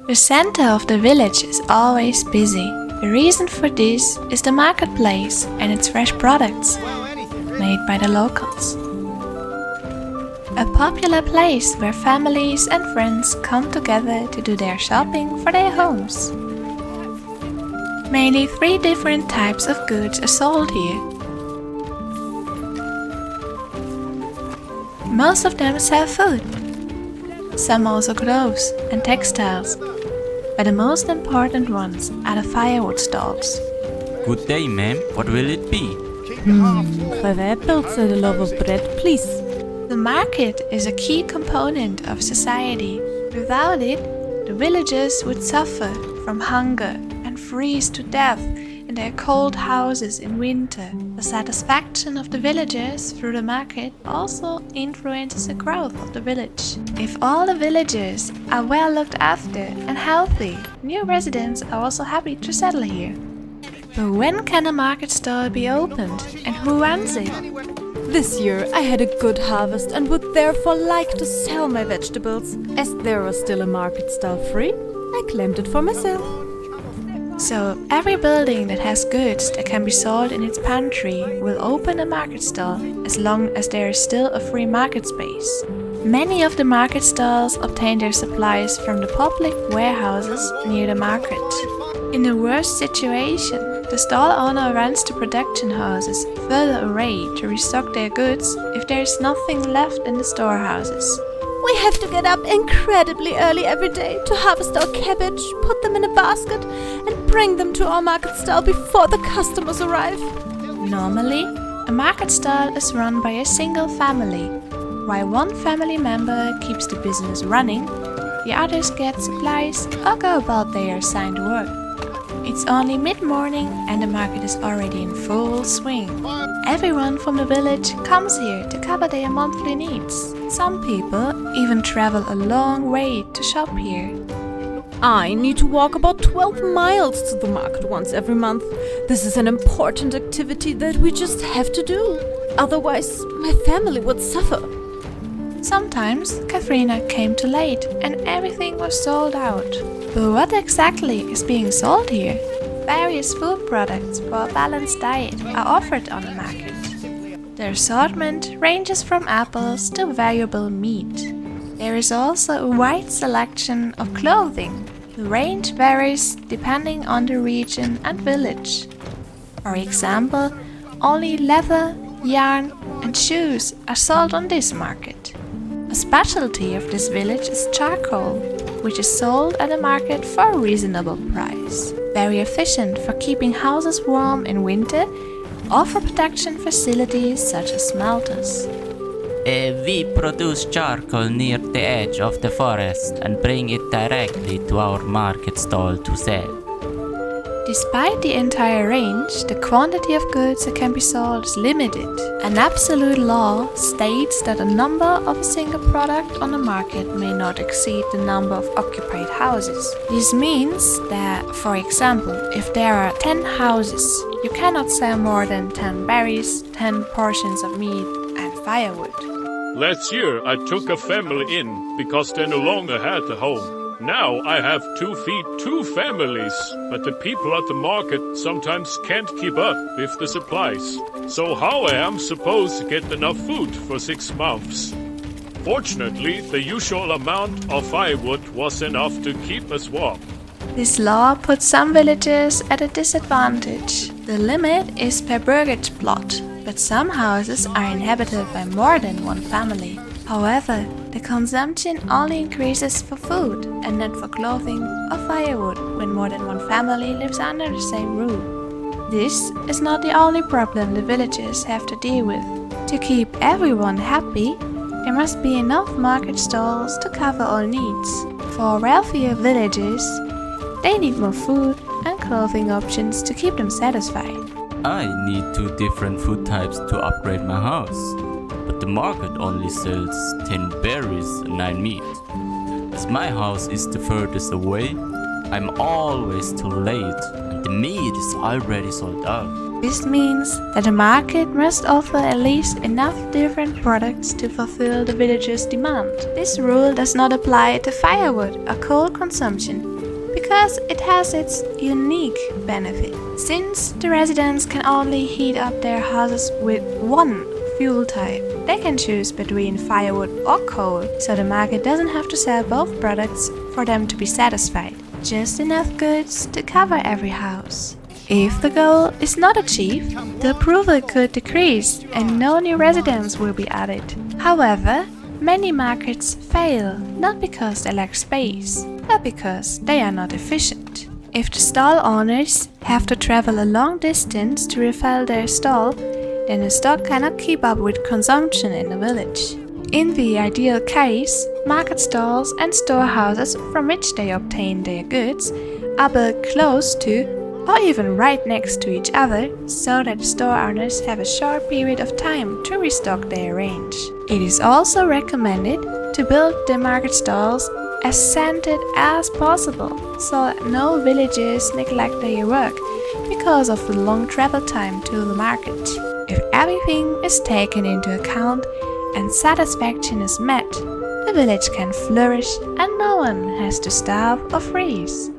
The center of the village is always busy. The reason for this is the marketplace and its fresh products, made by the locals. A popular place where families and friends come together to do their shopping for their homes. Mainly 3 different types of goods are sold here. Most of them sell food. Some also clothes and textiles, but the most important ones are the firewood stalls. Good day, ma'am. What will it be? 5 apples and a loaf of bread, please. The market is a key component of society. Without it, the villagers would suffer from hunger and freeze to death in their cold houses in winter. The satisfaction of the villagers through the market also influences the growth of the village. If all the villagers are well looked after and healthy, new residents are also happy to settle here. But when can a market stall be opened and who runs it? This year I had a good harvest and would therefore like to sell my vegetables. As there was still a market stall free, I claimed it for myself. So every building that has goods that can be sold in its pantry will open a market stall as long as there is still a free market space. Many of the market stalls obtain their supplies from the public warehouses near the market. In the worst situation, the stall owner runs to production houses further away to restock their goods if there is nothing left in the storehouses. We have to get up incredibly early every day to harvest our cabbage, put them in a basket, and bring them to our market stall before the customers arrive. Normally, a market stall is run by a single family. While one family member keeps the business running, the others get supplies or go about their assigned work. It's only mid-morning and the market is already in full swing. Everyone from the village comes here to cover their monthly needs. Some people even travel a long way to shop here. I need to walk about 12 miles to the market once every month. This is an important activity that we just have to do. Otherwise, my family would suffer. Sometimes Katharina came too late and everything was sold out. But what exactly is being sold here? Various food products for a balanced diet are offered on the market. The assortment ranges from apples to valuable meat. There is also a wide selection of clothing. The range varies depending on the region and village. For example, only leather, yarn and shoes are sold on this market. A specialty of this village is charcoal, which is sold at the market for a reasonable price. Very efficient for keeping houses warm in winter or for protection facilities such as smelters. We produce charcoal near the edge of the forest and bring it directly to our market stall to sell. Despite the entire range, the quantity of goods that can be sold is limited. An absolute law states that the number of a single product on the market may not exceed the number of occupied houses. This means that, for example, if there are 10 houses, you cannot sell more than 10 berries, 10 portions of meat and firewood. Last year I took a family in because they no longer had a home. Now I have to feed 2 families, but the people at the market sometimes can't keep up with the supplies. So how I am supposed to get enough food for 6 months? Fortunately, the usual amount of firewood was enough to keep us warm. This law puts some villagers at a disadvantage. The limit is per burgage plot, but some houses are inhabited by more than one family. However, the consumption only increases for food and not for clothing or firewood when more than one family lives under the same roof. This is not the only problem the villagers have to deal with. To keep everyone happy, there must be enough market stalls to cover all needs. For wealthier villagers, they need more food and clothing options to keep them satisfied. I need 2 different food types to upgrade my house. But the market only sells 10 berries and 9 meat. As my house is the furthest away, I'm always too late and the meat is already sold out. This means that the market must offer at least enough different products to fulfill the villagers' demand. This rule does not apply to firewood or coal consumption. because it has its unique benefit. Since the residents can only heat up their houses with one fuel type, they can choose between firewood or coal, so the market doesn't have to sell both products for them to be satisfied. Just enough goods to cover every house. If the goal is not achieved, the approval could decrease and no new residents will be added. However, many markets fail not because they lack space, but because they are not efficient. If the stall owners have to travel a long distance to refill their stall, then the stock cannot keep up with consumption in the village. In the ideal case, market stalls and storehouses from which they obtain their goods are built close to or even right next to each other, so that the store owners have a short period of time to restock their range. It is also recommended to build the market stalls as centered as possible, so that no villagers neglect their work because of the long travel time to the market. If everything is taken into account and satisfaction is met, the village can flourish and no one has to starve or freeze.